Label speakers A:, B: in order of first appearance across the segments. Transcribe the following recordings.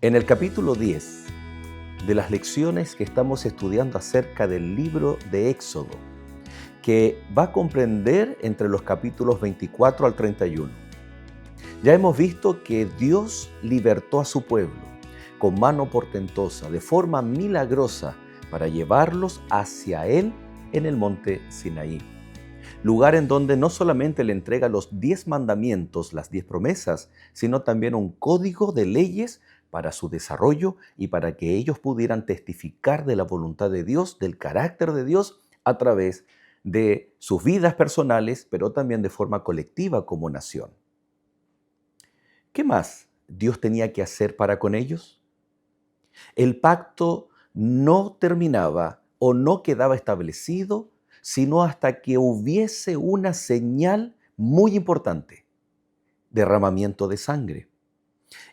A: En el capítulo 10 de las lecciones que estamos estudiando acerca del libro de Éxodo, que va a comprender entre los capítulos 24 al 31, ya hemos visto que Dios libertó a su pueblo con mano portentosa, de forma milagrosa, para llevarlos hacia Él en el monte Sinaí. Lugar en donde no solamente le entrega los 10 mandamientos, las 10 promesas, sino también un código de leyes para su desarrollo y para que ellos pudieran testificar de la voluntad de Dios, del carácter de Dios, a través de sus vidas personales, pero también de forma colectiva como nación. ¿Qué más Dios tenía que hacer para con ellos? El pacto no terminaba o no quedaba establecido, sino hasta que hubiese una señal muy importante: derramamiento de sangre.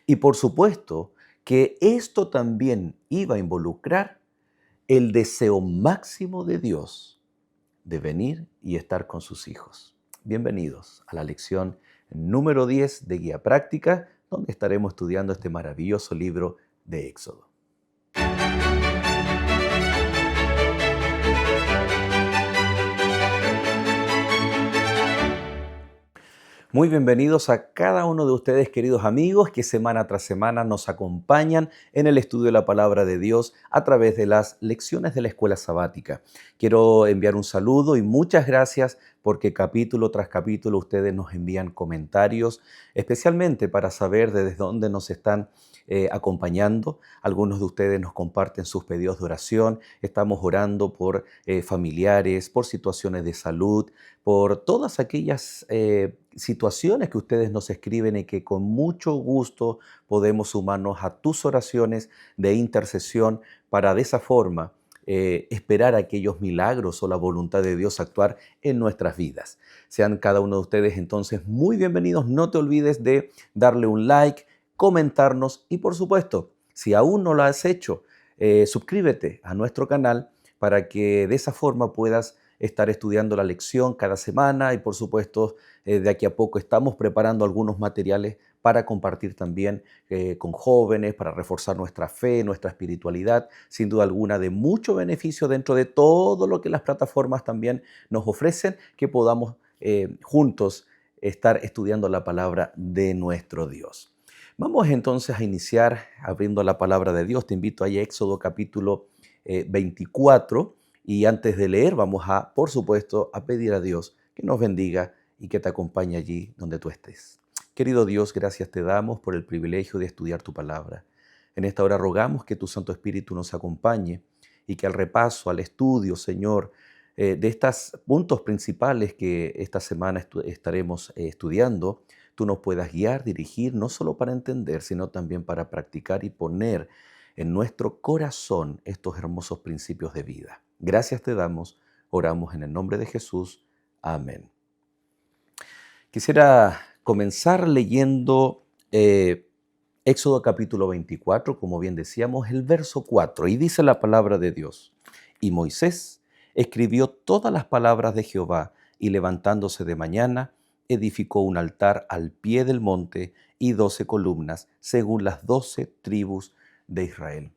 A: Y por supuesto que esto también iba a involucrar el deseo máximo de Dios de venir y estar con sus hijos. Bienvenidos a la lección número 10 de Guía Práctica, donde estaremos estudiando este maravilloso libro de Éxodo. Muy bienvenidos a cada uno de ustedes, queridos amigos, que semana tras semana nos acompañan en el estudio de la palabra de Dios a través de las lecciones de la escuela sabática. Quiero enviar un saludo y muchas gracias porque capítulo tras capítulo ustedes nos envían comentarios, especialmente para saber desde dónde nos están acompañando. Algunos de ustedes nos comparten sus pedidos de oración. Estamos orando por familiares, por situaciones de salud, por todas aquellas situaciones que ustedes nos escriben y que con mucho gusto podemos sumarnos a tus oraciones de intercesión para de esa forma esperar aquellos milagros o la voluntad de Dios actuar en nuestras vidas. Sean cada uno de ustedes entonces muy bienvenidos. No te olvides de darle un like, comentarnos y por supuesto, si aún no lo has hecho, suscríbete a nuestro canal para que de esa forma puedas estar estudiando la lección cada semana y por supuesto de aquí a poco estamos preparando algunos materiales para compartir también con jóvenes, para reforzar nuestra fe, nuestra espiritualidad, sin duda alguna de mucho beneficio dentro de todo lo que las plataformas también nos ofrecen, que podamos juntos estar estudiando la palabra de nuestro Dios. Vamos entonces a iniciar abriendo la palabra de Dios. Te invito a Éxodo capítulo 24. Y antes de leer, vamos a, por supuesto, a pedir a Dios que nos bendiga y que te acompañe allí donde tú estés. Querido Dios, gracias te damos por el privilegio de estudiar tu palabra. En esta hora rogamos que tu Santo Espíritu nos acompañe y que al repaso, al estudio, Señor, de estos puntos principales que esta semana estaremos estudiando, tú nos puedas guiar, dirigir, no solo para entender, sino también para practicar y poner en nuestro corazón estos hermosos principios de vida. Gracias te damos, oramos en el nombre de Jesús. Amén. Quisiera comenzar leyendo Éxodo capítulo 24, como bien decíamos, el verso 4, y dice la palabra de Dios: Y Moisés escribió todas las palabras de Jehová, y levantándose de mañana, edificó un altar al pie del monte y 12 columnas, según las 12 tribus de Israel.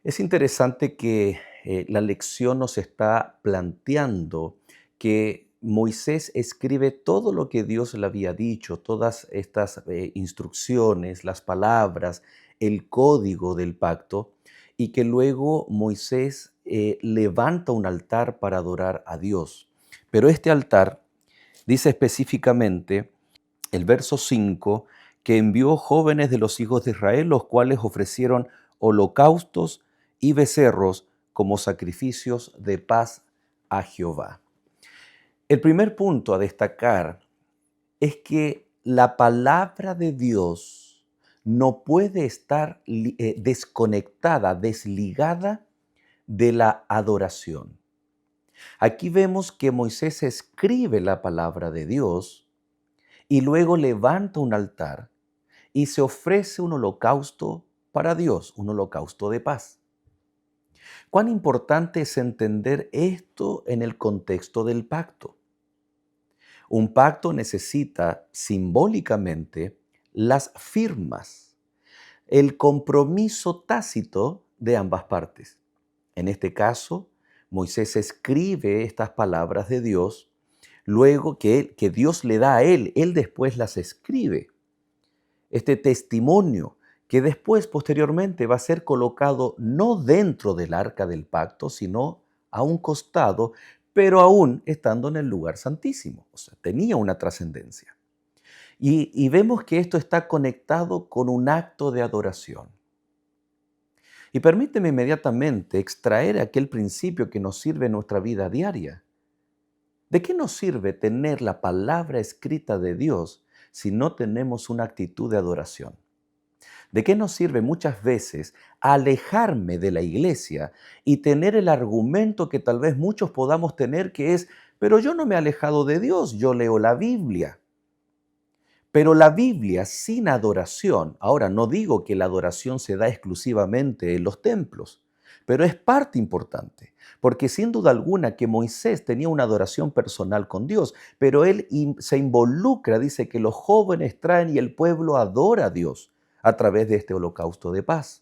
A: Es interesante que la lección nos está planteando que Moisés escribe todo lo que Dios le había dicho, todas estas instrucciones, las palabras, el código del pacto, y que luego Moisés levanta un altar para adorar a Dios. Pero este altar dice específicamente, el verso 5, que envió jóvenes de los hijos de Israel, los cuales ofrecieron holocaustos y becerros como sacrificios de paz a Jehová. El primer punto a destacar es que la palabra de Dios no puede estar desconectada, desligada de la adoración. Aquí vemos que Moisés escribe la palabra de Dios y luego levanta un altar y se ofrece un holocausto para Dios, un holocausto de paz. ¿Cuán importante es entender esto en el contexto del pacto? Un pacto necesita simbólicamente las firmas, el compromiso tácito de ambas partes. En este caso, Moisés escribe estas palabras de Dios, luego que Dios le da a él después las escribe. Este testimonio que después, posteriormente, va a ser colocado no dentro del arca del pacto, sino a un costado, pero aún estando en el lugar santísimo. O sea, tenía una trascendencia. Y vemos que esto está conectado con un acto de adoración. Y permíteme inmediatamente extraer aquel principio que nos sirve en nuestra vida diaria. ¿De qué nos sirve tener la palabra escrita de Dios si no tenemos una actitud de adoración? ¿De qué nos sirve muchas veces alejarme de la iglesia y tener el argumento que tal vez muchos podamos tener, que es, pero yo no me he alejado de Dios, yo leo la Biblia? Pero la Biblia sin adoración, ahora no digo que la adoración se da exclusivamente en los templos, pero es parte importante, porque sin duda alguna que Moisés tenía una adoración personal con Dios, pero él se involucra, dice que los jóvenes traen y el pueblo adora a Dios a través de este holocausto de paz.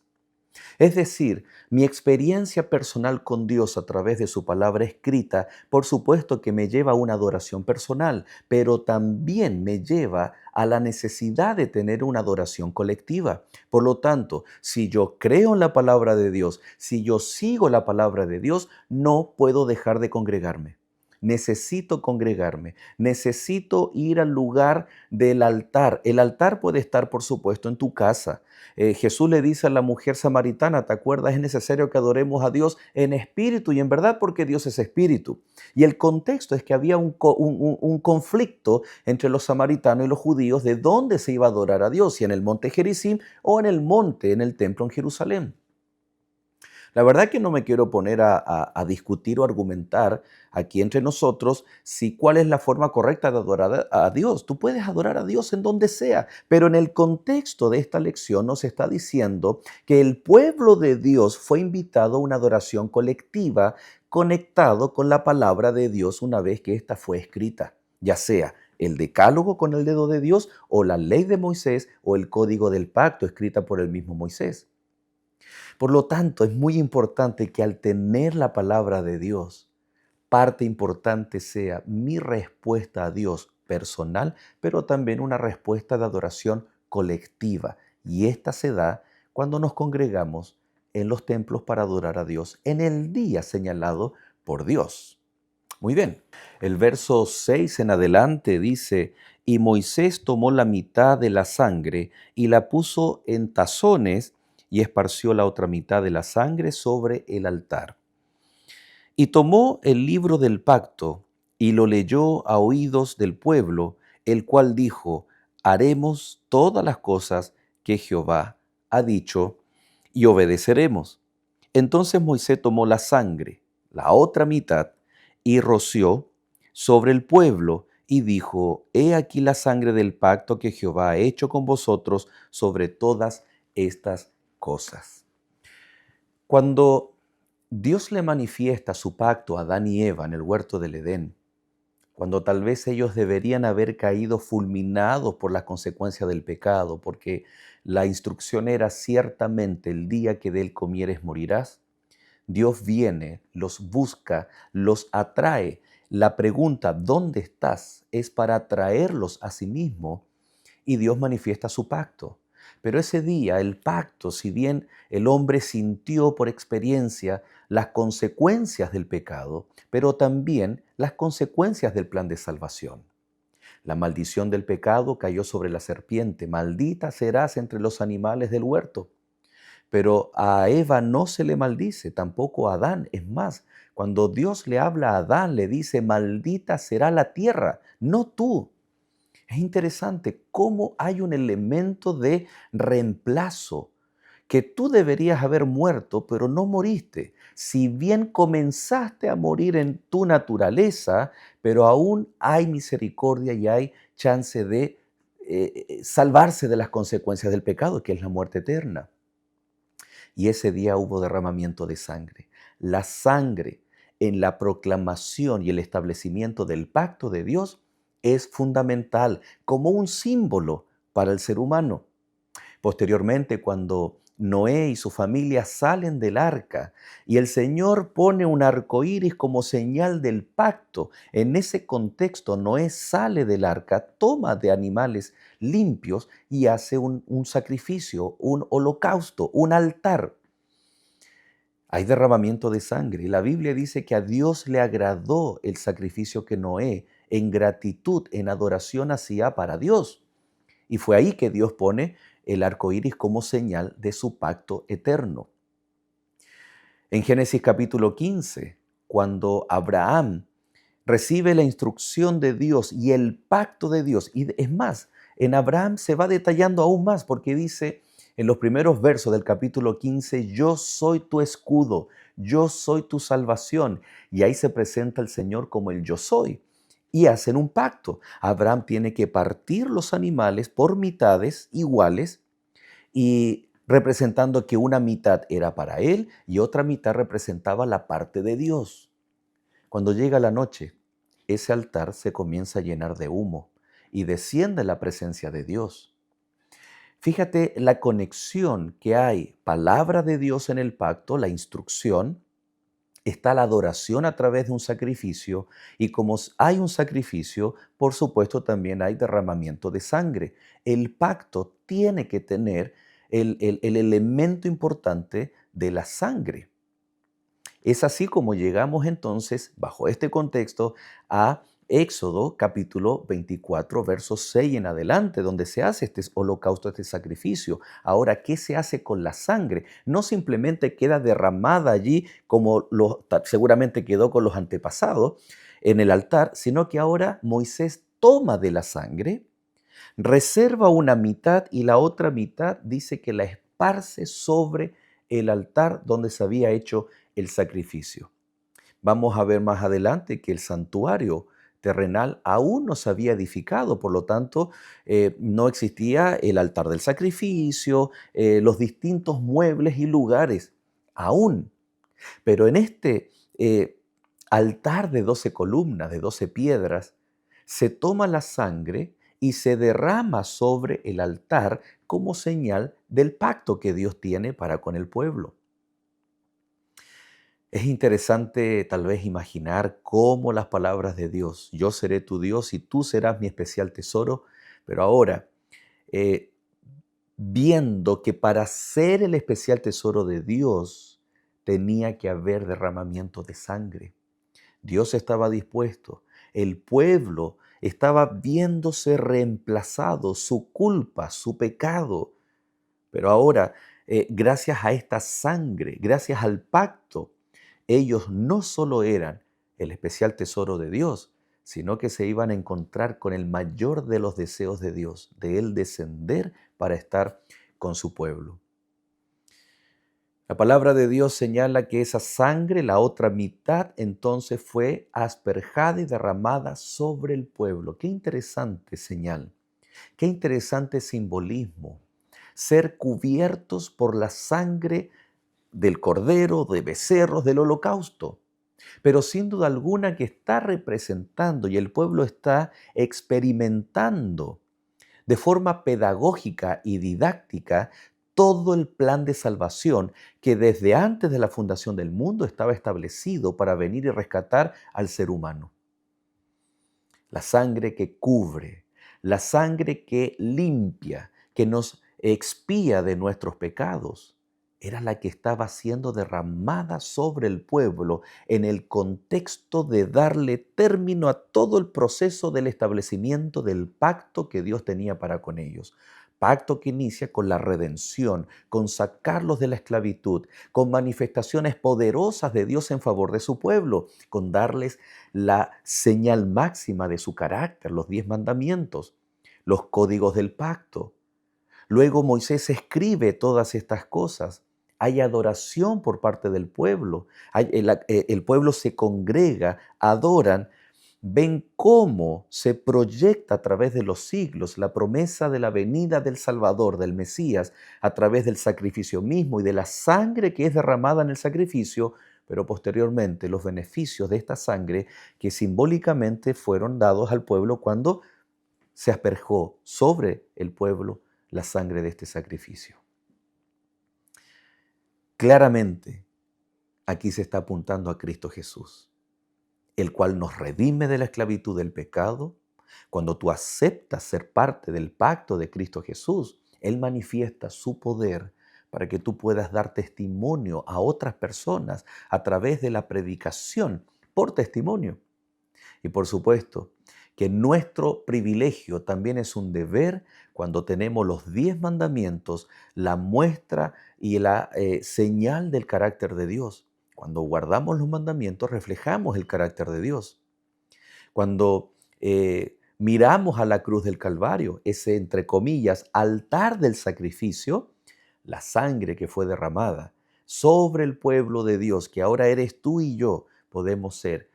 A: Es decir, mi experiencia personal con Dios a través de su palabra escrita, por supuesto que me lleva a una adoración personal, pero también me lleva a la necesidad de tener una adoración colectiva. Por lo tanto, si yo creo en la palabra de Dios, si yo sigo la palabra de Dios, no puedo dejar de congregarme. Necesito congregarme, necesito ir al lugar del altar. El altar puede estar, por supuesto, en tu casa. Jesús le dice a la mujer samaritana, ¿te acuerdas? Es necesario que adoremos a Dios en espíritu y en verdad, porque Dios es espíritu. Y el contexto es que había un conflicto entre los samaritanos y los judíos de dónde se iba a adorar a Dios, si en el monte Gerizim o en el monte, en el templo en Jerusalén. La verdad que no me quiero poner a discutir o argumentar aquí entre nosotros si cuál es la forma correcta de adorar a Dios. Tú puedes adorar a Dios en donde sea, pero en el contexto de esta lección nos está diciendo que el pueblo de Dios fue invitado a una adoración colectiva conectado con la palabra de Dios una vez que ésta fue escrita, ya sea el decálogo con el dedo de Dios o la ley de Moisés o el código del pacto escrita por el mismo Moisés. Por lo tanto, es muy importante que al tener la palabra de Dios, parte importante sea mi respuesta a Dios personal, pero también una respuesta de adoración colectiva. Y esta se da cuando nos congregamos en los templos para adorar a Dios en el día señalado por Dios. Muy bien, el verso 6 en adelante dice, y Moisés tomó la mitad de la sangre y la puso en tazones y esparció la otra mitad de la sangre sobre el altar. Y tomó el libro del pacto y lo leyó a oídos del pueblo, el cual dijo, haremos todas las cosas que Jehová ha dicho y obedeceremos. Entonces Moisés tomó la sangre, la otra mitad, y roció sobre el pueblo y dijo, he aquí la sangre del pacto que Jehová ha hecho con vosotros sobre todas estas cosas. Cuando Dios le manifiesta su pacto a Adán y Eva en el huerto del Edén, cuando tal vez ellos deberían haber caído fulminados por las consecuencias del pecado, porque la instrucción era ciertamente el día que de él comieres morirás, Dios viene, los busca, los atrae. La pregunta, ¿dónde estás?, es para atraerlos a sí mismo y Dios manifiesta su pacto. Pero ese día, el pacto, si bien el hombre sintió por experiencia las consecuencias del pecado, pero también las consecuencias del plan de salvación. La maldición del pecado cayó sobre la serpiente, maldita serás entre los animales del huerto. Pero a Eva no se le maldice, tampoco a Adán. Es más, cuando Dios le habla a Adán, le dice, maldita será la tierra, no tú. Es interesante cómo hay un elemento de reemplazo, que tú deberías haber muerto, pero no moriste. Si bien comenzaste a morir en tu naturaleza, pero aún hay misericordia y hay chance de salvarse de las consecuencias del pecado, que es la muerte eterna. Y ese día hubo derramamiento de sangre. La sangre en la proclamación y el establecimiento del pacto de Dios es fundamental como un símbolo para el ser humano. Posteriormente, cuando Noé y su familia salen del arca y el Señor pone un arco iris como señal del pacto, en ese contexto Noé sale del arca, toma de animales limpios y hace un sacrificio, un holocausto, un altar. Hay derramamiento de sangre. La Biblia dice que a Dios le agradó el sacrificio que Noé en gratitud, en adoración hacía para Dios. Y fue ahí que Dios pone el arco iris como señal de su pacto eterno. En Génesis capítulo 15, cuando Abraham recibe la instrucción de Dios y el pacto de Dios, y es más, en Abraham se va detallando aún más porque dice en los primeros versos del capítulo 15, yo soy tu escudo, yo soy tu salvación. Y ahí se presenta el Señor como el yo soy. Y hacen un pacto. Abraham tiene que partir los animales por mitades iguales y representando que una mitad era para él y otra mitad representaba la parte de Dios. Cuando llega la noche, ese altar se comienza a llenar de humo y desciende la presencia de Dios. Fíjate la conexión que hay, palabra de Dios en el pacto, la instrucción, está la adoración a través de un sacrificio y como hay un sacrificio, por supuesto también hay derramamiento de sangre. El pacto tiene que tener el elemento importante de la sangre. Es así como llegamos entonces, bajo este contexto, a Éxodo capítulo 24, versos 6 en adelante, donde se hace este holocausto, este sacrificio. Ahora, ¿qué se hace con la sangre? No simplemente queda derramada allí como seguramente quedó con los antepasados en el altar, sino que ahora Moisés toma de la sangre, reserva una mitad y la otra mitad dice que la esparce sobre el altar donde se había hecho el sacrificio. Vamos a ver más adelante que el santuario terrenal aún no se había edificado, por lo tanto, no existía el altar del sacrificio, los distintos muebles y lugares, aún. Pero en este altar de 12 columnas, de 12 piedras, se toma la sangre y se derrama sobre el altar como señal del pacto que Dios tiene para con el pueblo. Es interesante tal vez imaginar cómo las palabras de Dios, yo seré tu Dios y tú serás mi especial tesoro, pero ahora, eh, viendo que para ser el especial tesoro de Dios tenía que haber derramamiento de sangre. Dios estaba dispuesto, el pueblo estaba viéndose reemplazado, su culpa, su pecado, pero ahora, gracias a esta sangre, gracias al pacto, ellos no solo eran el especial tesoro de Dios, sino que se iban a encontrar con el mayor de los deseos de Dios, de Él descender para estar con su pueblo. La palabra de Dios señala que esa sangre, la otra mitad, entonces fue asperjada y derramada sobre el pueblo. Qué interesante señal, qué interesante simbolismo. Ser cubiertos por la sangre del cordero, de becerros, del holocausto. Pero sin duda alguna que está representando y el pueblo está experimentando de forma pedagógica y didáctica todo el plan de salvación que desde antes de la fundación del mundo estaba establecido para venir y rescatar al ser humano. La sangre que cubre, la sangre que limpia, que nos expía de nuestros pecados, era la que estaba siendo derramada sobre el pueblo en el contexto de darle término a todo el proceso del establecimiento del pacto que Dios tenía para con ellos. Pacto que inicia con la redención, con sacarlos de la esclavitud, con manifestaciones poderosas de Dios en favor de su pueblo, con darles la señal máxima de su carácter, los 10 mandamientos, los códigos del pacto. Luego Moisés escribe todas estas cosas. Hay adoración por parte del pueblo. El pueblo se congrega, adoran, ven cómo se proyecta a través de los siglos la promesa de la venida del Salvador, del Mesías, a través del sacrificio mismo y de la sangre que es derramada en el sacrificio, pero posteriormente los beneficios de esta sangre que simbólicamente fueron dados al pueblo cuando se asperjó sobre el pueblo la sangre de este sacrificio. Claramente, aquí se está apuntando a Cristo Jesús, el cual nos redime de la esclavitud del pecado. Cuando tú aceptas ser parte del pacto de Cristo Jesús, Él manifiesta su poder para que tú puedas dar testimonio a otras personas a través de la predicación por testimonio. Y por supuesto que nuestro privilegio también es un deber cuando tenemos los 10 mandamientos, la muestra y la señal del carácter de Dios. Cuando guardamos los mandamientos reflejamos el carácter de Dios. Cuando miramos a la cruz del Calvario, ese, entre comillas, altar del sacrificio, la sangre que fue derramada sobre el pueblo de Dios, que ahora eres tú y yo, podemos ser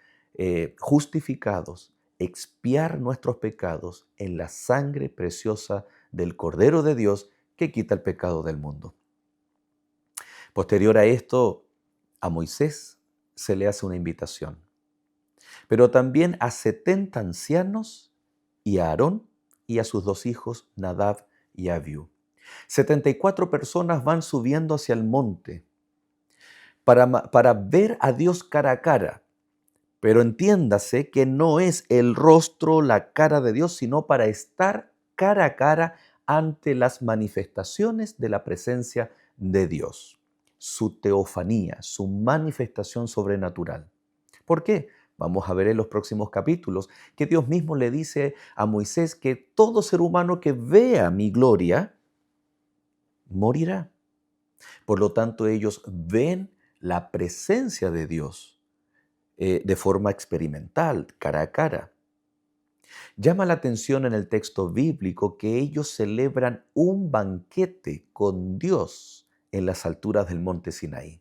A: justificados, expiar nuestros pecados en la sangre preciosa del Cordero de Dios que quita el pecado del mundo. Posterior a esto, a Moisés se le hace una invitación, pero también a 70 ancianos y a Aarón y a sus 2 hijos, Nadab y Abiú. 74 personas van subiendo hacia el monte para ver a Dios cara a cara. Pero entiéndase que no es el rostro, la cara de Dios, sino para estar cara a cara ante las manifestaciones de la presencia de Dios. Su teofanía, su manifestación sobrenatural. ¿Por qué? Vamos a ver en los próximos capítulos que Dios mismo le dice a Moisés que todo ser humano que vea mi gloria morirá. Por lo tanto, ellos ven la presencia de Dios de forma experimental, cara a cara. Llama la atención en el texto bíblico que ellos celebran un banquete con Dios en las alturas del monte Sinaí.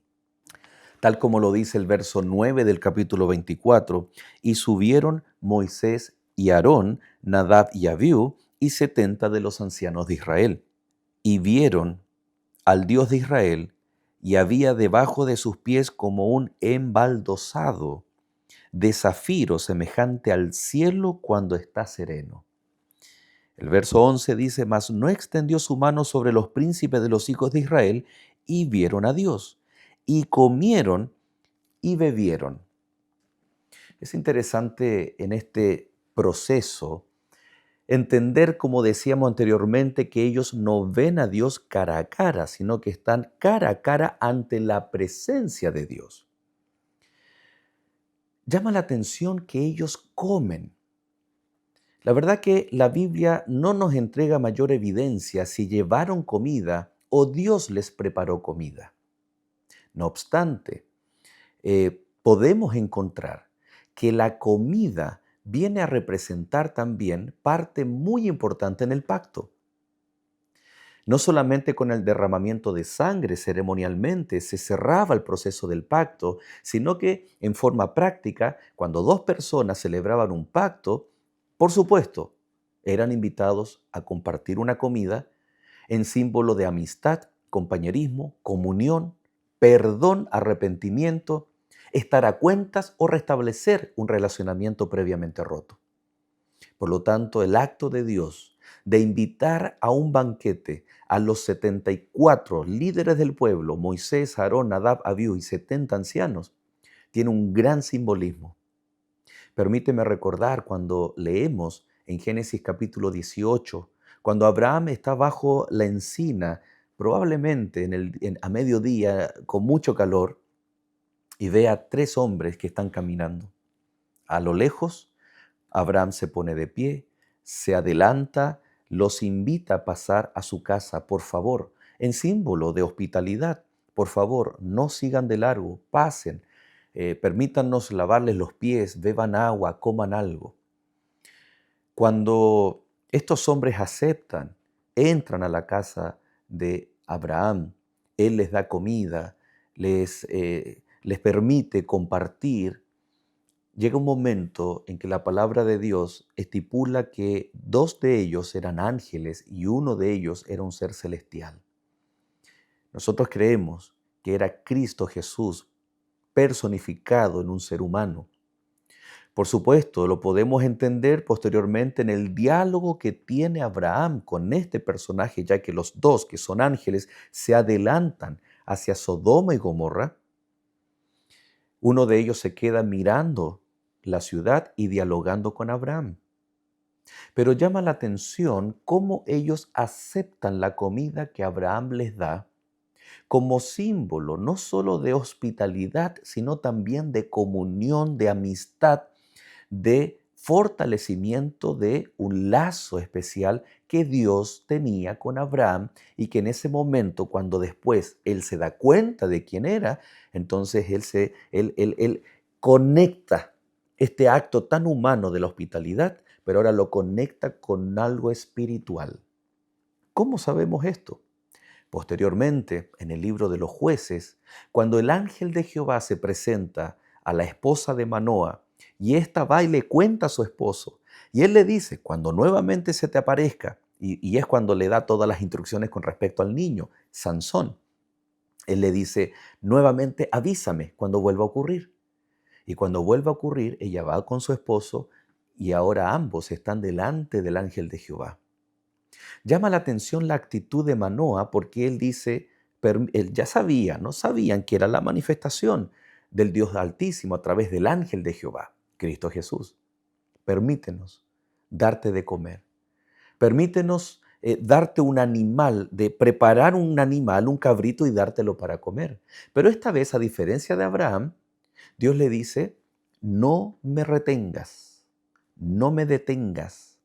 A: Tal como lo dice el verso 9 del capítulo 24, y subieron Moisés y Aarón, Nadab y Abiú, y 70 de los ancianos de Israel, y vieron al Dios de Israel, y había debajo de sus pies como un embaldosado de zafiro semejante al cielo cuando está sereno. El verso 11 dice, mas no extendió su mano sobre los príncipes de los hijos de Israel, y vieron a Dios, y comieron y bebieron. Es interesante en este proceso entender, como decíamos anteriormente, que ellos no ven a Dios cara a cara, sino que están cara a cara ante la presencia de Dios. Llama la atención que ellos comen. La verdad que la Biblia no nos entrega mayor evidencia si llevaron comida o Dios les preparó comida. No obstante, podemos encontrar que la comida viene a representar también parte muy importante en el pacto. No solamente con el derramamiento de sangre ceremonialmente se cerraba el proceso del pacto, sino que en forma práctica, cuando 2 personas celebraban un pacto, por supuesto, eran invitados a compartir una comida en símbolo de amistad, compañerismo, comunión, perdón, arrepentimiento, estar a cuentas o restablecer un relacionamiento previamente roto. Por lo tanto, el acto de Dios de invitar a un banquete a los 74 líderes del pueblo, Moisés, Aarón, Nadab, Abiú y 70 ancianos, tiene un gran simbolismo. Permíteme recordar cuando leemos en Génesis capítulo 18, cuando Abraham está bajo la encina, probablemente a mediodía, con mucho calor, y ve a 3 hombres que están caminando. A lo lejos, Abraham se pone de pie, se adelanta, los invita a pasar a su casa, por favor, en símbolo de hospitalidad. Por favor, no sigan de largo, pasen, permítanos lavarles los pies, beban agua, coman algo. Cuando estos hombres aceptan, entran a la casa de Abraham, él les da comida, les permite compartir. Llega un momento en que la palabra de Dios estipula que 2 de ellos eran ángeles y uno de ellos era un ser celestial. Nosotros creemos que era Cristo Jesús personificado en un ser humano. Por supuesto, lo podemos entender posteriormente en el diálogo que tiene Abraham con este personaje, ya que los dos, que son ángeles, se adelantan hacia Sodoma y Gomorra. Uno de ellos se queda mirando la ciudad y dialogando con Abraham. Pero llama la atención cómo ellos aceptan la comida que Abraham les da como símbolo no solo de hospitalidad, sino también de comunión, de amistad, de fortalecimiento de un lazo especial que Dios tenía con Abraham y que en ese momento, cuando después él se da cuenta de quién era, entonces él conecta este acto tan humano de la hospitalidad, pero ahora lo conecta con algo espiritual. ¿Cómo sabemos esto? Posteriormente, en el libro de los jueces, cuando el ángel de Jehová se presenta a la esposa de Manoa y ésta va y le cuenta a su esposo, y él le dice, cuando nuevamente se te aparezca, y es cuando le da todas las instrucciones con respecto al niño, Sansón, él le dice, nuevamente avísame cuando vuelva a ocurrir. Y cuando vuelva a ocurrir, ella va con su esposo y ahora ambos están delante del ángel de Jehová. Llama la atención la actitud de Manoa porque él dice, él ya sabía, no sabían que era la manifestación del Dios Altísimo a través del ángel de Jehová, Cristo Jesús. Permítenos darte de comer. Permítenos darte un animal, de preparar un animal, un cabrito y dártelo para comer. Pero esta vez, a diferencia de Abraham, Dios le dice, no me retengas, no me detengas.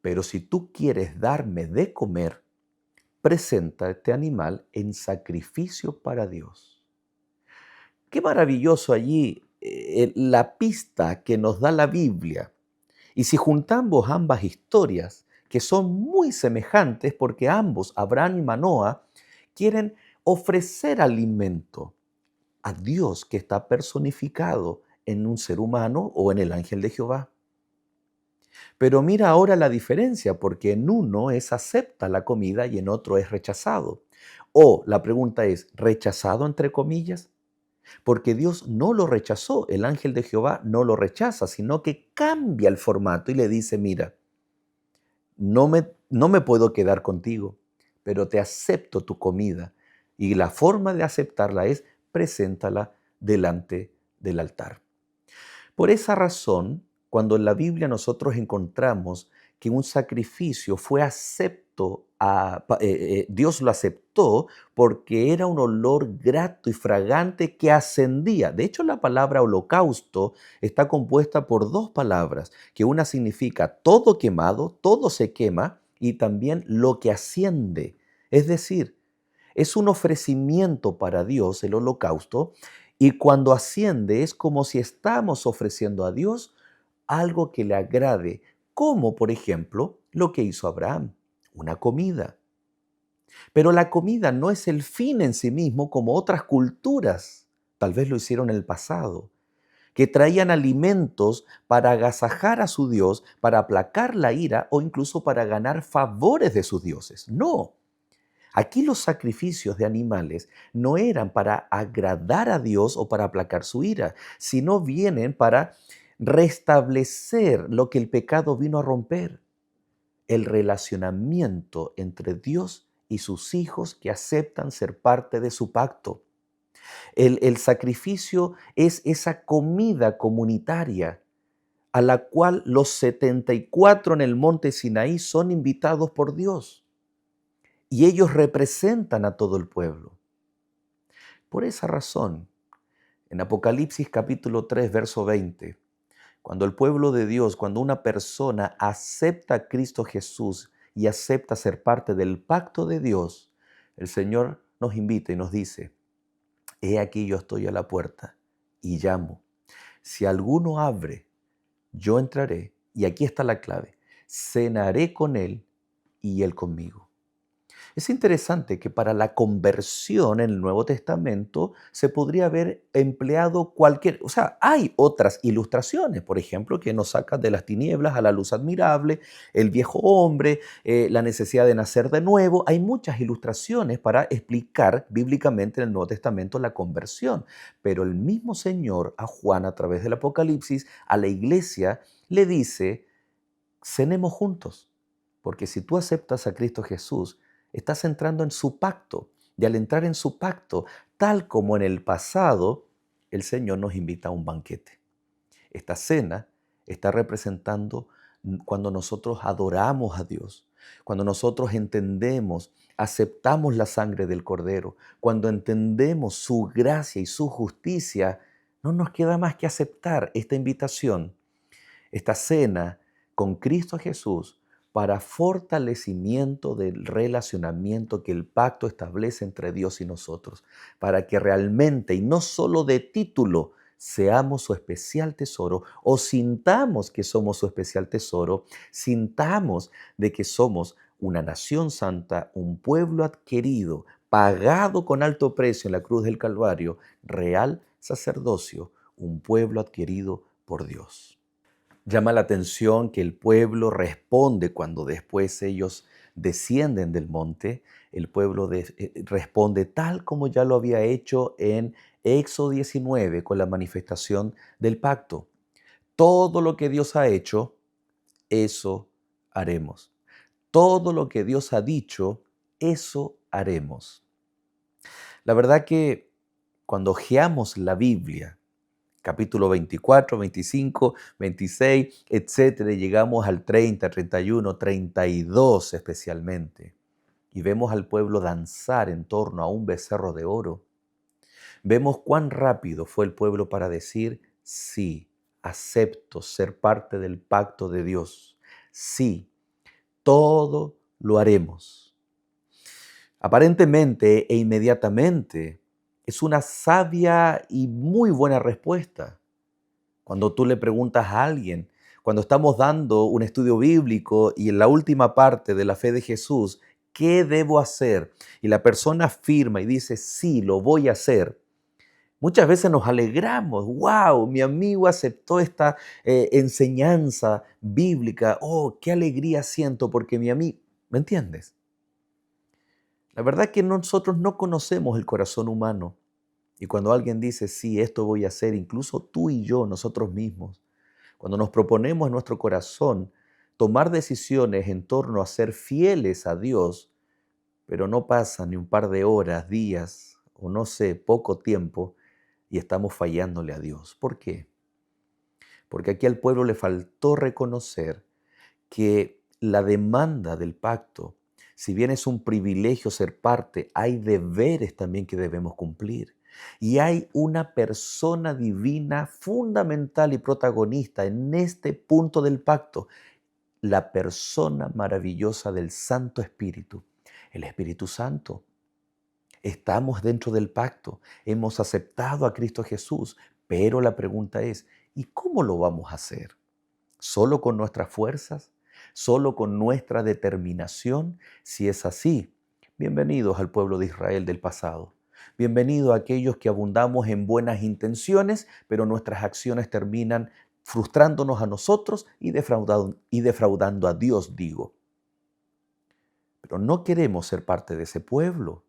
A: Pero si tú quieres darme de comer, presenta este animal en sacrificio para Dios. Qué maravilloso allí la pista que nos da la Biblia. Y si juntamos ambas historias, que son muy semejantes porque ambos, Abraham y Manoa, quieren ofrecer alimento a Dios que está personificado en un ser humano o en el ángel de Jehová. Pero mira ahora la diferencia, porque en uno es acepta la comida y en otro es rechazado. O la pregunta es, ¿rechazado entre comillas? Porque Dios no lo rechazó, el ángel de Jehová no lo rechaza, sino que cambia el formato y le dice, mira, no me puedo quedar contigo, pero te acepto tu comida. Y la forma de aceptarla es, preséntala delante del altar. Por esa razón, cuando en la Biblia nosotros encontramos que un sacrificio fue acepto, Dios lo aceptó porque era un olor grato y fragante que ascendía. De hecho, la palabra holocausto está compuesta por dos palabras, que una significa todo quemado, todo se quema, y también lo que asciende. Es decir, es un ofrecimiento para Dios el holocausto y cuando asciende es como si estamos ofreciendo a Dios algo que le agrade, como por ejemplo lo que hizo Abraham, una comida. Pero la comida no es el fin en sí mismo como otras culturas, tal vez lo hicieron en el pasado, que traían alimentos para agasajar a su Dios, para aplacar la ira o incluso para ganar favores de sus dioses. No. Aquí los sacrificios de animales no eran para agradar a Dios o para aplacar su ira, sino vienen para restablecer lo que el pecado vino a romper, el relacionamiento entre Dios y sus hijos que aceptan ser parte de su pacto. El sacrificio es esa comida comunitaria a la cual los 74 en el monte Sinaí son invitados por Dios. Y ellos representan a todo el pueblo. Por esa razón, en Apocalipsis capítulo 3, verso 20, cuando el pueblo de Dios, cuando una persona acepta a Cristo Jesús y acepta ser parte del pacto de Dios, el Señor nos invita y nos dice, he aquí yo estoy a la puerta y llamo. Si alguno abre, yo entraré, y aquí está la clave, cenaré con él y él conmigo. Es interesante que para la conversión en el Nuevo Testamento se podría haber empleado cualquier, o sea, hay otras ilustraciones, por ejemplo, que nos sacan de las tinieblas a la luz admirable, el viejo hombre, la necesidad de nacer de nuevo. Hay muchas ilustraciones para explicar bíblicamente en el Nuevo Testamento la conversión, pero el mismo Señor a Juan a través del Apocalipsis, a la iglesia, le dice, cenemos juntos, porque si tú aceptas a Cristo Jesús, estás entrando en su pacto. Y al entrar en su pacto, tal como en el pasado, el Señor nos invita a un banquete. Esta cena está representando cuando nosotros adoramos a Dios, cuando nosotros entendemos, aceptamos la sangre del Cordero, cuando entendemos su gracia y su justicia, no nos queda más que aceptar esta invitación, esta cena con Cristo Jesús para fortalecimiento del relacionamiento que el pacto establece entre Dios y nosotros, para que realmente, y no solo de título, seamos su especial tesoro o sintamos que somos su especial tesoro, sintamos de que somos una nación santa, un pueblo adquirido, pagado con alto precio en la cruz del Calvario, real sacerdocio, un pueblo adquirido por Dios. Llama la atención que el pueblo responde cuando después ellos descienden del monte. El pueblo responde tal como ya lo había hecho en Éxodo 19 con la manifestación del pacto. Todo lo que Dios ha hecho, eso haremos. Todo lo que Dios ha dicho, eso haremos. La verdad que cuando hojeamos la Biblia, capítulo 24, 25, 26, etcétera, y llegamos al 30, 31, 32 especialmente, y vemos al pueblo danzar en torno a un becerro de oro. Vemos cuán rápido fue el pueblo para decir, sí, acepto ser parte del pacto de Dios. Sí, todo lo haremos. Aparentemente e inmediatamente es una sabia y muy buena respuesta. Cuando tú le preguntas a alguien, cuando estamos dando un estudio bíblico y en la última parte de la fe de Jesús, ¿qué debo hacer? Y la persona afirma y dice, sí, lo voy a hacer. Muchas veces nos alegramos, wow, mi amigo aceptó esta enseñanza bíblica, oh, qué alegría siento porque mi amigo, ¿me entiendes? La verdad que nosotros no conocemos el corazón humano. Y cuando alguien dice, sí, esto voy a hacer, incluso tú y yo, nosotros mismos, cuando nos proponemos en nuestro corazón tomar decisiones en torno a ser fieles a Dios, pero no pasa ni un par de horas, días o no sé, poco tiempo y estamos fallándole a Dios. ¿Por qué? Porque aquí al pueblo le faltó reconocer que la demanda del pacto, si bien es un privilegio ser parte, hay deberes también que debemos cumplir. Y hay una persona divina fundamental y protagonista en este punto del pacto, la persona maravillosa del Santo Espíritu, el Espíritu Santo. Estamos dentro del pacto, hemos aceptado a Cristo Jesús, pero la pregunta es, ¿y cómo lo vamos a hacer? ¿Solo con nuestras fuerzas? ¿Solo con nuestra determinación? Si es así, bienvenidos al pueblo de Israel del pasado. Bienvenidos a aquellos que abundamos en buenas intenciones, pero nuestras acciones terminan frustrándonos a nosotros y defraudando a Dios, digo. Pero no queremos ser parte de ese pueblo.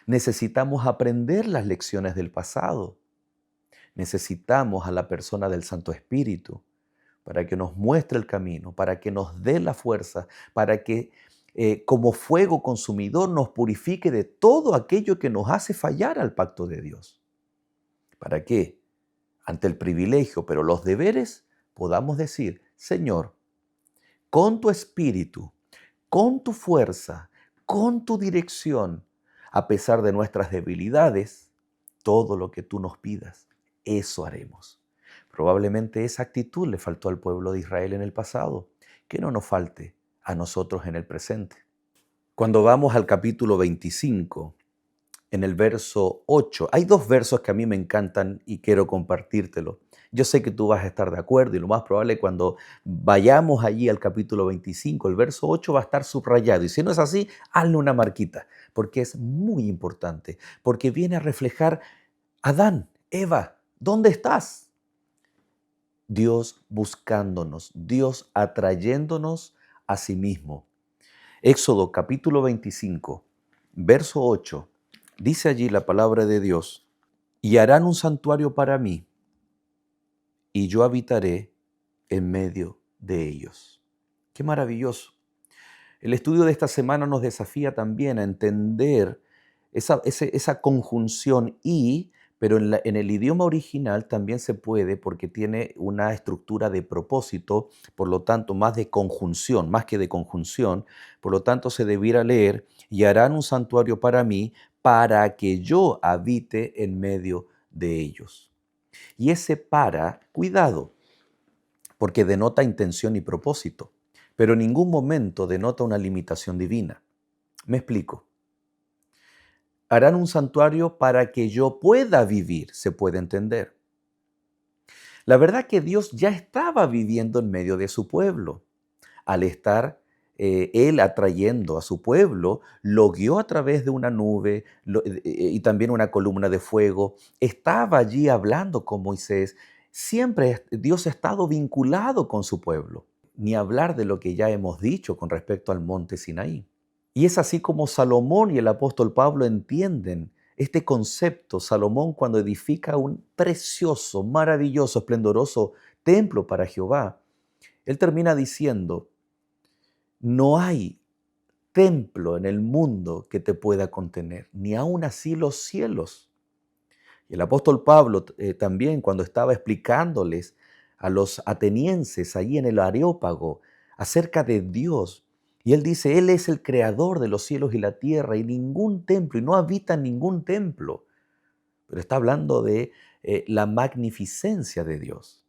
A: Necesitamos aprender las lecciones del pasado. Necesitamos a la persona del Santo Espíritu para que nos muestre el camino, para que nos dé la fuerza, para que como fuego consumidor nos purifique de todo aquello que nos hace fallar al pacto de Dios. ¿Para qué? Ante el privilegio, pero los deberes, podamos decir, Señor, con tu espíritu, con tu fuerza, con tu dirección, a pesar de nuestras debilidades, todo lo que tú nos pidas, eso haremos. Probablemente esa actitud le faltó al pueblo de Israel en el pasado, que no nos falte a nosotros en el presente. Cuando vamos al capítulo 25, en el verso 8, hay dos versos que a mí me encantan y quiero compartírtelo. Yo sé que tú vas a estar de acuerdo y lo más probable cuando vayamos allí al capítulo 25, el verso 8 va a estar subrayado. Y si no es así, hazle una marquita, porque es muy importante, porque viene a reflejar Adán, Eva, ¿dónde estás? Dios buscándonos, Dios atrayéndonos a sí mismo. Éxodo capítulo 25, verso 8, dice allí la palabra de Dios, y harán un santuario para mí, y yo habitaré en medio de ellos. Qué maravilloso. El estudio de esta semana nos desafía también a entender esa conjunción y, pero en el idioma original también se puede porque tiene una estructura de propósito, por lo tanto más de conjunción, más que de conjunción, por lo tanto se debiera leer, y harán un santuario para mí, para que yo habite en medio de ellos. Y ese para, cuidado, porque denota intención y propósito, pero en ningún momento denota una limitación divina. Me explico. Harán un santuario para que yo pueda vivir, se puede entender. La verdad que Dios ya estaba viviendo en medio de su pueblo. Al estar Él atrayendo a su pueblo, lo guió a través de una nube y también una columna de fuego. Estaba allí hablando con Moisés. Siempre Dios ha estado vinculado con su pueblo. Ni hablar de lo que ya hemos dicho con respecto al monte Sinaí. Y es así como Salomón y el apóstol Pablo entienden este concepto. Salomón, cuando edifica un precioso, maravilloso, esplendoroso templo para Jehová, él termina diciendo, no hay templo en el mundo que te pueda contener, ni aun así los cielos. Y el apóstol Pablo también, cuando estaba explicándoles a los atenienses allí en el Areópago acerca de Dios, y él dice, Él es el creador de los cielos y la tierra, y ningún templo, y no habita en ningún templo. Pero está hablando de la magnificencia de Dios.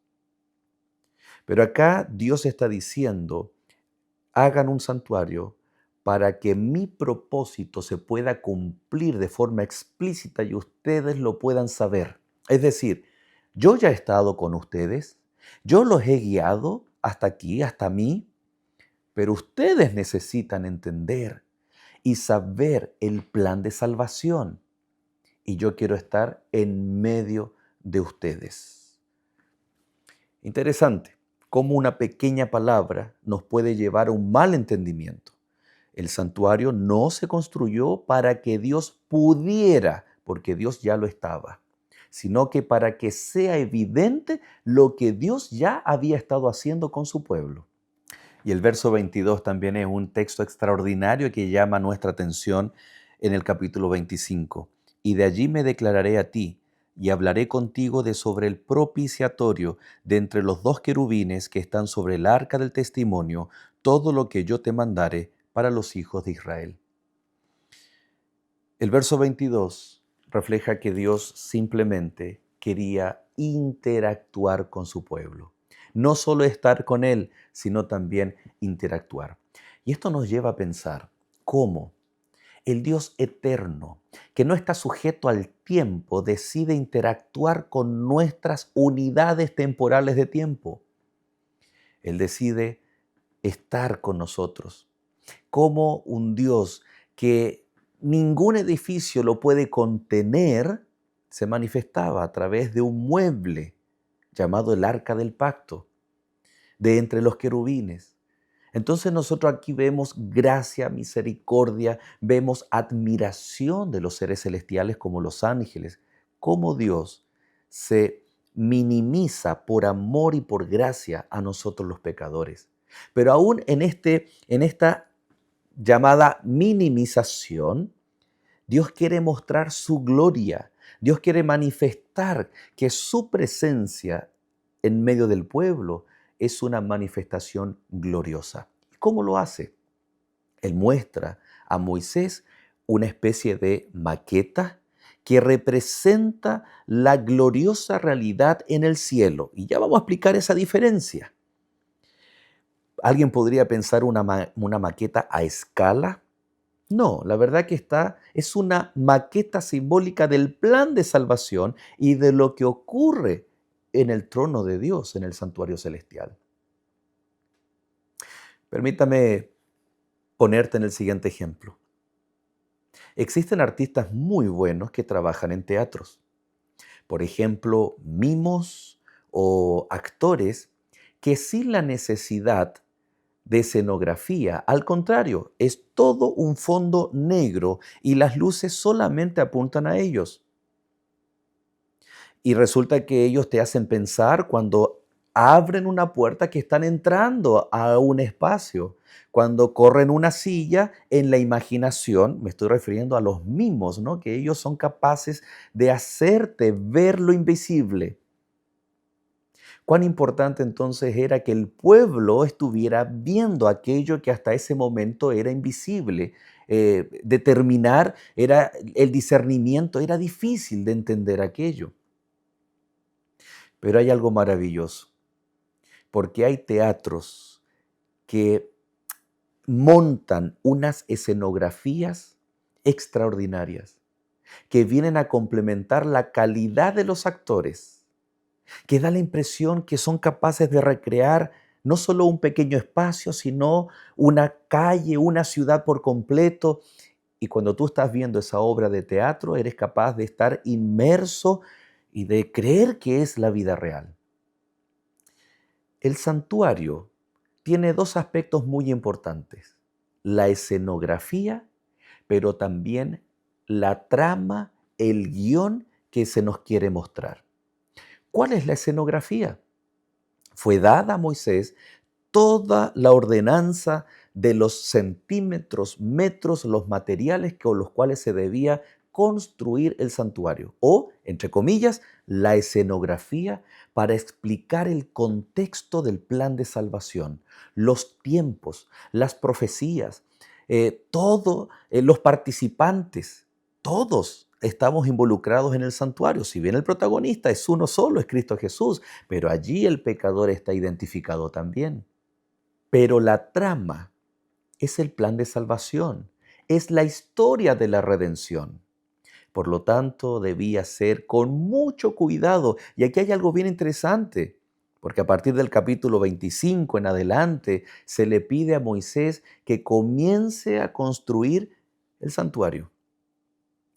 A: Pero acá Dios está diciendo, hagan un santuario para que mi propósito se pueda cumplir de forma explícita y ustedes lo puedan saber. Es decir, yo ya he estado con ustedes, yo los he guiado hasta aquí, hasta mí, pero ustedes necesitan entender y saber el plan de salvación. Y yo quiero estar en medio de ustedes. Interesante cómo una pequeña palabra nos puede llevar a un mal entendimiento. El santuario no se construyó para que Dios pudiera, porque Dios ya lo estaba, sino que para que sea evidente lo que Dios ya había estado haciendo con su pueblo. Y el verso 22 también es un texto extraordinario que llama nuestra atención en el capítulo 25. Y de allí me declararé a ti y hablaré contigo de sobre el propiciatorio de entre los dos querubines que están sobre el arca del testimonio, todo lo que yo te mandare para los hijos de Israel. El verso 22 refleja que Dios simplemente quería interactuar con su pueblo. No solo estar con él, sino también interactuar. Y esto nos lleva a pensar cómo el Dios eterno, que no está sujeto al tiempo, decide interactuar con nuestras unidades temporales de tiempo. Él decide estar con nosotros. Como un Dios que ningún edificio lo puede contener, se manifestaba a través de un mueble llamado el Arca del Pacto, de entre los querubines. Entonces nosotros aquí vemos gracia, misericordia, vemos admiración de los seres celestiales como los ángeles, cómo Dios se minimiza por amor y por gracia a nosotros los pecadores. Pero aún en esta llamada minimización, Dios quiere mostrar su gloria. Dios quiere manifestar que su presencia en medio del pueblo es una manifestación gloriosa. ¿Cómo lo hace? Él muestra a Moisés una especie de maqueta que representa la gloriosa realidad en el cielo. Y ya vamos a explicar esa diferencia. ¿Alguien podría pensar una maqueta a escala? No, la verdad que es una maqueta simbólica del plan de salvación y de lo que ocurre en el trono de Dios, en el santuario celestial. Permítame ponerte en el siguiente ejemplo. Existen artistas muy buenos que trabajan en teatros. Por ejemplo, mimos o actores que sin la necesidad de escenografía, al contrario, es todo un fondo negro y las luces solamente apuntan a ellos. Y resulta que ellos te hacen pensar cuando abren una puerta que están entrando a un espacio. Cuando corren una silla, en la imaginación, me estoy refiriendo a los mimos, ¿no? Que ellos son capaces de hacerte ver lo invisible. Cuán importante entonces era que el pueblo estuviera viendo aquello que hasta ese momento era invisible. Determinar era el discernimiento, era difícil de entender aquello. Pero hay algo maravilloso, porque hay teatros que montan unas escenografías extraordinarias, que vienen a complementar la calidad de los actores, que da la impresión que son capaces de recrear no solo un pequeño espacio, sino una calle, una ciudad por completo. Y cuando tú estás viendo esa obra de teatro, eres capaz de estar inmerso y de creer que es la vida real. El santuario tiene dos aspectos muy importantes: la escenografía, pero también la trama, el guión que se nos quiere mostrar. ¿Cuál es la escenografía? Fue dada a Moisés toda la ordenanza de los centímetros, metros, los materiales con los cuales se debía construir el santuario, o, entre comillas, la escenografía para explicar el contexto del plan de salvación, los tiempos, las profecías, los participantes, todos estamos involucrados en el santuario. Si bien el protagonista es uno solo, es Cristo Jesús, pero allí el pecador está identificado también. Pero la trama es el plan de salvación, es la historia de la redención. Por lo tanto, debía ser con mucho cuidado. Y aquí hay algo bien interesante, porque a partir del capítulo 25 en adelante se le pide a Moisés que comience a construir el santuario.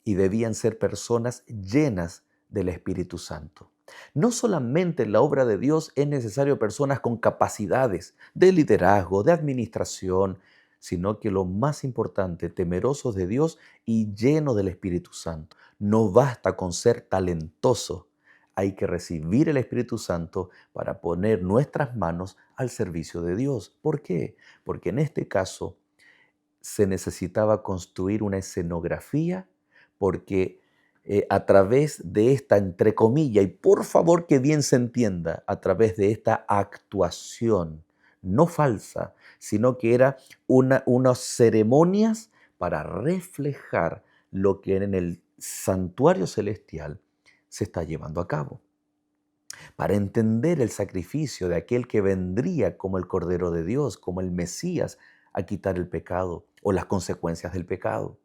A: Y debían ser personas llenas del Espíritu Santo. No solamente en la obra de Dios es necesario personas con capacidades de liderazgo, de administración, sino que lo más importante, temerosos de Dios y llenos del Espíritu Santo. No basta con ser talentoso, hay que recibir el Espíritu Santo para poner nuestras manos al servicio de Dios. ¿Por qué? Porque en este caso se necesitaba construir una escenografía, porque a través de esta, entre comillas, y por favor que bien se entienda, a través de esta actuación, no falsa, sino que era unas ceremonias para reflejar lo que en el santuario celestial se está llevando a cabo, para entender el sacrificio de aquel que vendría como el Cordero de Dios, como el Mesías, a quitar el pecado o las consecuencias del pecado.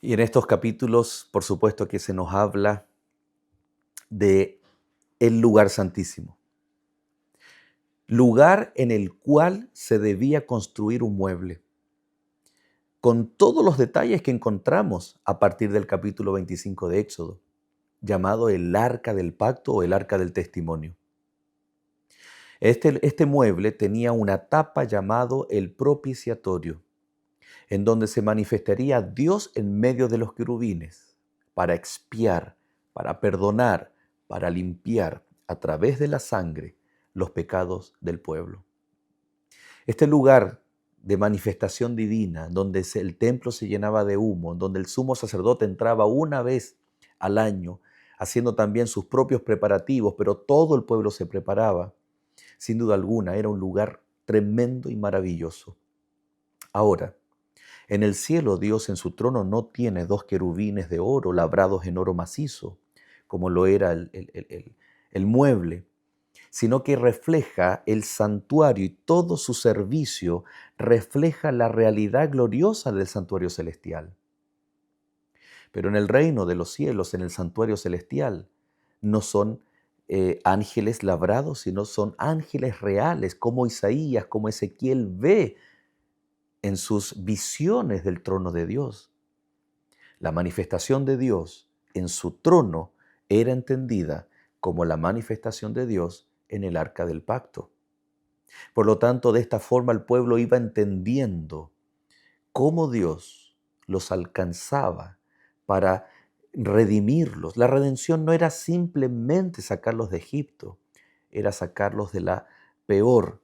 A: Y en estos capítulos, por supuesto que se nos habla de el lugar santísimo, lugar en el cual se debía construir un mueble, con todos los detalles que encontramos a partir del capítulo 25 de Éxodo, llamado el Arca del Pacto o el Arca del Testimonio. Este mueble tenía una tapa llamado el propiciatorio, en donde se manifestaría Dios en medio de los querubines para expiar, para perdonar, para limpiar a través de la sangre los pecados del pueblo. Este lugar de manifestación divina, donde el templo se llenaba de humo, donde el sumo sacerdote entraba una vez al año, haciendo también sus propios preparativos, pero todo el pueblo se preparaba, sin duda alguna, era un lugar tremendo y maravilloso. Ahora, en el cielo Dios en su trono no tiene dos querubines de oro labrados en oro macizo, como lo era el mueble, sino que refleja el santuario, y todo su servicio refleja la realidad gloriosa del santuario celestial. Pero en el reino de los cielos, en el santuario celestial, no son ángeles labrados, sino son ángeles reales, como Isaías, como Ezequiel ve en sus visiones del trono de Dios. La manifestación de Dios en su trono era entendida como la manifestación de Dios en el arca del pacto. Por lo tanto, de esta forma el pueblo iba entendiendo cómo Dios los alcanzaba para redimirlos. La redención no era simplemente sacarlos de Egipto, era sacarlos de la peor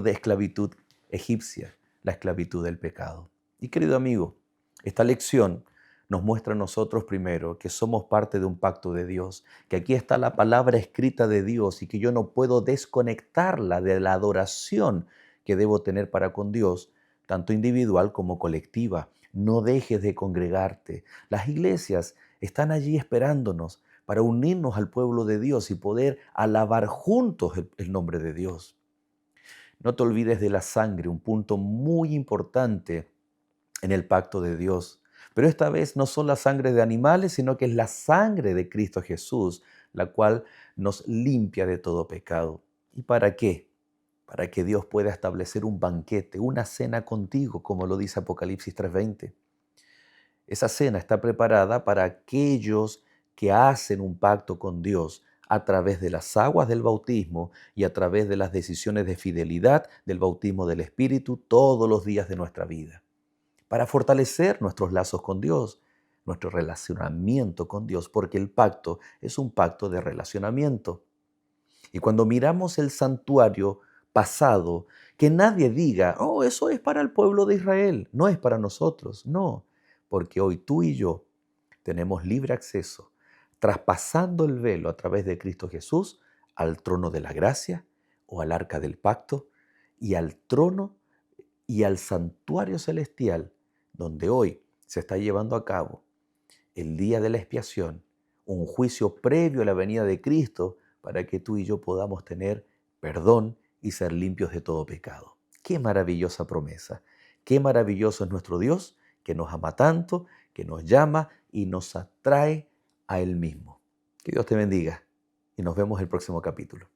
A: de esclavitud egipcia, la esclavitud del pecado. Y querido amigo, esta lección nos muestra a nosotros primero que somos parte de un pacto de Dios, que aquí está la palabra escrita de Dios y que yo no puedo desconectarla de la adoración que debo tener para con Dios, tanto individual como colectiva. No dejes de congregarte. Las iglesias están allí esperándonos para unirnos al pueblo de Dios y poder alabar juntos el nombre de Dios. No te olvides de la sangre, un punto muy importante en el pacto de Dios. Pero esta vez no son la sangre de animales, sino que es la sangre de Cristo Jesús, la cual nos limpia de todo pecado. ¿Y para qué? Para que Dios pueda establecer un banquete, una cena contigo, como lo dice Apocalipsis 3:20. Esa cena está preparada para aquellos que hacen un pacto con Dios a través de las aguas del bautismo y a través de las decisiones de fidelidad del bautismo del Espíritu todos los días de nuestra vida, para fortalecer nuestros lazos con Dios, nuestro relacionamiento con Dios, porque el pacto es un pacto de relacionamiento. Y cuando miramos el santuario pasado, que nadie diga, oh, eso es para el pueblo de Israel, no es para nosotros, no, porque hoy tú y yo tenemos libre acceso, traspasando el velo a través de Cristo Jesús, al trono de la gracia o al arca del pacto y al trono y al santuario celestial, donde hoy se está llevando a cabo el día de la expiación, un juicio previo a la venida de Cristo para que tú y yo podamos tener perdón y ser limpios de todo pecado. Qué maravillosa promesa, qué maravilloso es nuestro Dios que nos ama tanto, que nos llama y nos atrae a Él mismo. Que Dios te bendiga y nos vemos el próximo capítulo.